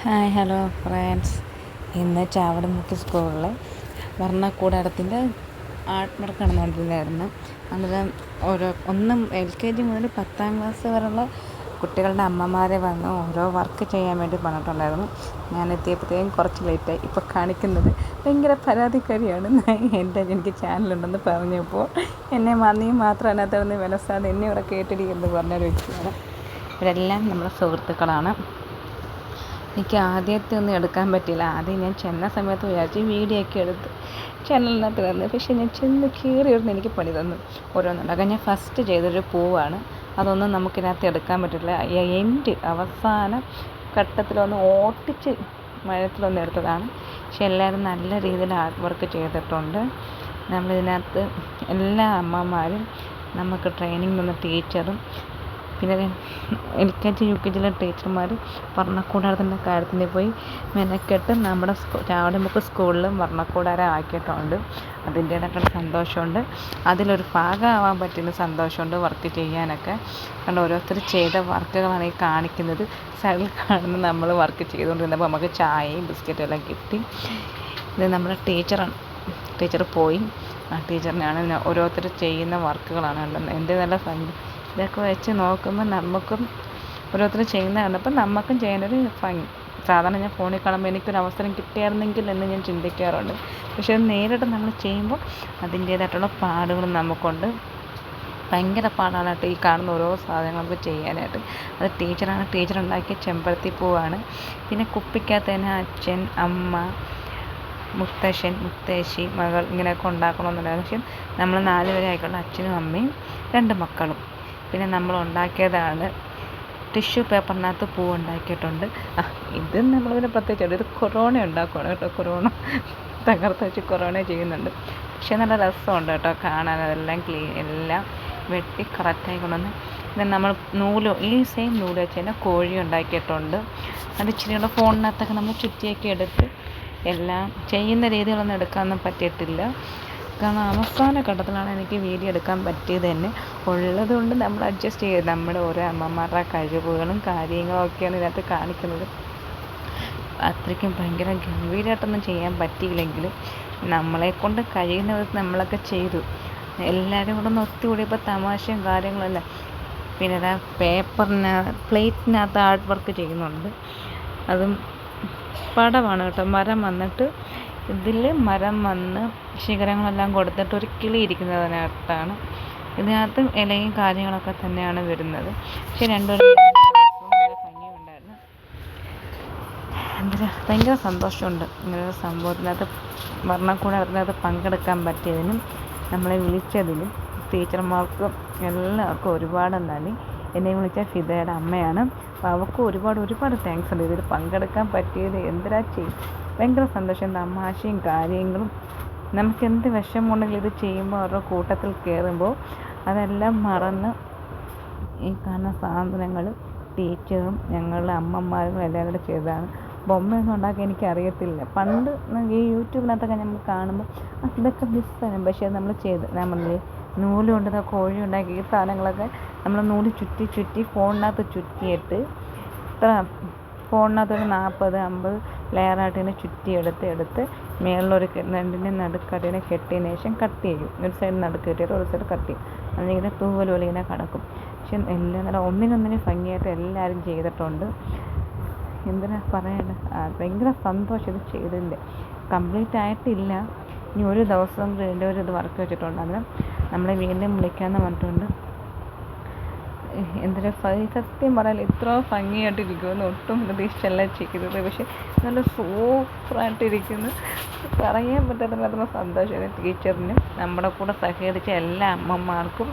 Hi hello friends. ഇന്ന് ചാവടിമുക്ക് സ്കൂളിൽ ഭരണകൂടാരത്തിൻ്റെ art work നടന്നുകൊണ്ടിരുന്നായിരുന്നു. അന്നേരം ഒന്നും LKG മുതൽ 10ാം ക്ലാസ് വരെയുള്ള കുട്ടികളുടെ അമ്മമാരെ വന്ന് ഓരോ വർക്ക് ചെയ്യാൻ വേണ്ടി പറഞ്ഞിട്ടുണ്ടായിരുന്നു. ഞാൻ എത്തിയപ്പോഴത്തേക്കും കുറച്ച് ലേറ്റായി. ഇപ്പോൾ കാണിക്കുന്നത് ഭയങ്കര പരാതിക്കാരിയാണ്. എനിക്ക് ചാനലുണ്ടെന്ന് പറഞ്ഞപ്പോൾ എന്നെ നീ മാത്രം അതിനകത്ത് വിലസാതെ എന്നെ ഇവിടെ കേട്ടിടി എന്ന് പറഞ്ഞൊരു വ്യക്തിയാണ്. ഇവരെല്ലാം നമ്മുടെ സുഹൃത്തുക്കളാണ്. എനിക്ക് ആദ്യത്തെ ഒന്നും എടുക്കാൻ പറ്റിയില്ല. ആദ്യം ഞാൻ ചെന്ന സമയത്ത് വിചാരിച്ച് വീഡിയോ ഒക്കെ എടുത്ത് ചാനലിനകത്ത് വന്ന്, പക്ഷേ ഞാൻ ചെന്ന് കയറിയിരുന്ന് എനിക്ക് പണി തന്നു ഓരോന്നുണ്ടാക്കാൻ. ഞാൻ ഫസ്റ്റ് ചെയ്തൊരു പൂവാണ്. അതൊന്നും നമുക്കിതിനകത്ത് എടുക്കാൻ പറ്റില്ല. അവസാന ഘട്ടത്തിലൊന്ന് ഓട്ടിച്ച് മഴത്തിലൊന്ന് എടുത്തതാണ്. പക്ഷെ എല്ലാവരും നല്ല രീതിയിൽ ആർട്ട് വർക്ക് ചെയ്തിട്ടുണ്ട്. നമ്മളിതിനകത്ത് എല്ലാ അമ്മമാരും, നമുക്ക് ട്രെയിനിങ് തന്ന ടീച്ചറും, പിന്നെ LKG UKGയിലെ ടീച്ചർമാർ വർണ്ണക്കൂടാരത്തിൻ്റെ കാര്യത്തിന് പോയി മെനക്കെട്ട് നമ്മുടെ ചാവടിമുക്ക് സ്കൂളിലും വർണ്ണക്കൂടാരം ആക്കിയിട്ടുണ്ട്. അതിൻ്റേതായിട്ടുള്ള സന്തോഷമുണ്ട്. അതിലൊരു ഭാഗമാവാൻ പറ്റുന്ന സന്തോഷമുണ്ട്. വർക്ക് ചെയ്യാനൊക്കെ കാരണം ഓരോരുത്തർ ചെയ്ത വർക്കുകളാണ് ഈ കാണിക്കുന്നത്. സൈഡിൽ കാണുന്ന നമ്മൾ വർക്ക് ചെയ്തുകൊണ്ടിരുന്നപ്പോൾ നമുക്ക് ചായയും ബിസ്ക്കറ്റും എല്ലാം കിട്ടി. ഇത് നമ്മുടെ ടീച്ചറാണ്. ടീച്ചർ പോയി. ആ ടീച്ചറിനാണ് ഓരോരുത്തർ ചെയ്യുന്ന വർക്കുകളാണ് ഉള്ളത്. എൻ്റെ നല്ല ഇതൊക്കെ വെച്ച് നോക്കുമ്പോൾ നമുക്കും ഓരോരുത്തർ ചെയ്യുന്ന കണ്ടപ്പോൾ നമുക്കും ചെയ്യാനൊരു ഭംഗി. സാധാരണ ഞാൻ ഫോണിൽ കാണുമ്പോൾ എനിക്കൊരു അവസരം കിട്ടിയായിരുന്നെങ്കിൽ എന്ന് ഞാൻ ചിന്തിക്കാറുണ്ട്. പക്ഷേ അത് നേരിട്ട് നമ്മൾ ചെയ്യുമ്പോൾ അതിൻ്റേതായിട്ടുള്ള പാടുകളും നമുക്കുണ്ട്. ഭയങ്കര പാടാണ് കേട്ടോ ഈ കാണുന്ന ഓരോ സാധനങ്ങൾ നമുക്ക് ചെയ്യാനായിട്ട്. അത് ടീച്ചറാണ്. ടീച്ചർ ഉണ്ടാക്കിയ ചെമ്പരത്തി പൂവാണ്. പിന്നെ കുപ്പിക്കകത്ത് തന്നെ അച്ഛൻ, അമ്മ, മുത്തശ്ശൻ, മുത്തശ്ശി, മകൾ ഇങ്ങനെയൊക്കെ ഉണ്ടാക്കണമെന്നുണ്ടായിരുന്നു. പക്ഷേ നമ്മൾ 4 പേരെ ആയിക്കോട്ടെ, അച്ഛനും അമ്മയും 2 മക്കളും. പിന്നെ നമ്മൾ ഉണ്ടാക്കിയതാണ് ടിഷ്യൂ പേപ്പറിനകത്ത് പൂ ഉണ്ടാക്കിയിട്ടുണ്ട്. ഇത് നമ്മളിതിന് പ്രത്യേകിച്ച് ഇത് കൊറോണ ഉണ്ടാക്കുകയാണ് കേട്ടോ. കൊറോണ തകർത്ത് വെച്ച് കൊറോണ ചെയ്യുന്നുണ്ട്. പക്ഷേ നല്ല രസമുണ്ട് കേട്ടോ കാണാൻ. അതെല്ലാം എല്ലാം വെട്ടി കറക്റ്റായി കൊണ്ടുവന്ന് പിന്നെ നമ്മൾ ഈ സെയിം നൂല് വെച്ച് തന്നെ കോഴി ഉണ്ടാക്കിയിട്ടുണ്ട്. അത് ഇച്ചിരിയുള്ള ഫോണിനകത്തൊക്കെ നമ്മൾ ചുറ്റിയൊക്കെ എടുത്ത് എല്ലാം ചെയ്യുന്ന രീതികളൊന്നും എടുക്കാനൊന്നും പറ്റിയിട്ടില്ല. കാരണം അവസാന ഘട്ടത്തിലാണ് എനിക്ക് വീഡിയോ എടുക്കാൻ പറ്റിയത് തന്നെ. ഉള്ളത് കൊണ്ട് നമ്മൾ അഡ്ജസ്റ്റ് ചെയ്ത് നമ്മുടെ ഓരോ അമ്മമാരുടെ കഴിവുകളും കാര്യങ്ങളും ഒക്കെയാണ് ഇതിനകത്ത് കാണിക്കുന്നത്. അത്രയ്ക്കും ഭയങ്കര ഗംഭീരമായിട്ടൊന്നും ചെയ്യാൻ പറ്റിയില്ലെങ്കിലും നമ്മളെക്കൊണ്ട് കഴിയുന്ന വിധത്തിൽ നമ്മളൊക്കെ ചെയ്തു. എല്ലാവരും കൂടെ ഒന്ന് ഒത്തുകൂടിയപ്പോൾ തമാശയും കാര്യങ്ങളെല്ലാം. പിന്നെ പ്ലേറ്റിനകത്ത് ആർട്ട് വർക്ക് ചെയ്യുന്നുണ്ട്. അതും പടമാണ് കേട്ടോ. മരം വന്നിട്ട് ഇതിൽ മരം വന്ന് ശിഖരങ്ങളെല്ലാം കൊടുത്തിട്ട് ഒരു കിളി ഇരിക്കുന്നതിനകത്താണ്. ഇതിനകത്ത് ഇലയും കാര്യങ്ങളൊക്കെ തന്നെയാണ് വരുന്നത്. പക്ഷെ രണ്ടുപേരും ഭംഗിയുണ്ടായിരുന്നു. ഭയങ്കര സന്തോഷമുണ്ട് ഇങ്ങനൊരു സംഭവത്തിനകത്ത് വർണ്ണക്കൂടാരത്തിനകത്ത് പങ്കെടുക്കാൻ പറ്റിയതിനും നമ്മളെ വിളിച്ചതിനും ടീച്ചർമാർക്കും എല്ലാവർക്കും ഒരുപാട് നന്ദി. എന്നെ വിളിച്ച ഫിദയുടെ അമ്മയാണ്. അപ്പോൾ അവൾക്ക് ഒരുപാട് താങ്ക്സ് ഉണ്ട്. ഇതിൽ പങ്കെടുക്കാൻ പറ്റിയത് ഭയങ്കര സന്തോഷം. തമാശയും കാര്യങ്ങളും നമുക്ക് എന്ത് വിഷമമുണ്ടെങ്കിലും ഇത് ചെയ്യുമ്പോൾ അവരുടെ കൂട്ടത്തിൽ കയറുമ്പോൾ അതെല്ലാം മറന്ന് ഈ കാണുന്ന സാധനങ്ങൾ ടീച്ചറും ഞങ്ങളുടെ അമ്മമാരും എല്ലാവരും കൂടെ ചെയ്തതാണ്. ബൊമ്മയൊന്നും ഉണ്ടാക്കി എനിക്കറിയത്തില്ല. പണ്ട് ഈ യൂട്യൂബിനകത്തൊക്കെ നമ്മൾ കാണുമ്പോൾ ഇതൊക്കെ മിസ്സാണ്. പക്ഷേ അത് നമ്മൾ നമ്മൾ നൂല് കൊണ്ട് കോഴി ഉണ്ടാക്കി ഈ സാധനങ്ങളൊക്കെ നമ്മൾ നൂല് ചുറ്റി ഫോണിനകത്ത് ചുറ്റിയിട്ട് ഫോണിനകത്തൊരു 40-50 ലെയറായിട്ട് ഇങ്ങനെ ചുറ്റിയെടുത്ത് മേളിലൊരു 2ൻ്റെ നടുക്കടിനെ കെട്ടിയതിന് ശേഷം കട്ട് ചെയ്യും. ഒരു സൈഡ് നടുക്ക് കെട്ടിയിട്ട് ഒരു സൈഡ് കട്ട് ചെയ്യും. അതിങ്ങനെ തൂവൽ പോലെ ഇങ്ങനെ കിടക്കും. പക്ഷെ എല്ലാം നല്ല ഒന്നിനൊന്നിനും ഭംഗിയായിട്ട് എല്ലാവരും ചെയ്തിട്ടുണ്ട്. എന്തിനാ പറയേണ്ടത്, ഭയങ്കര സന്തോഷം ഇത് ചെയ്തതിൻ്റെ. കംപ്ലീറ്റ് ആയിട്ടില്ല. ഇനി ഒരു ദിവസം ഇതിൻ്റെ ഒരു ഇത് വർക്ക് വെച്ചിട്ടുണ്ട്. അന്നേരം നമ്മളെ വീണ്ടും വിളിക്കാമെന്ന് പറഞ്ഞിട്ടുണ്ട്. സത്യം പറയാൻ ഇത്ര ഭംഗിയായിട്ടിരിക്കുമെന്ന് ഒട്ടും പ്രതീക്ഷിച്ചല്ല ചെയ്തത്. പക്ഷെ നല്ല സൂപ്പറായിട്ടിരിക്കുന്നു. പറയാൻ പറ്റാത്ത സന്തോഷമാണ് ടീച്ചറിനും നമ്മുടെ കൂടെ സഹകരിച്ച എല്ലാ അമ്മമാർക്കും.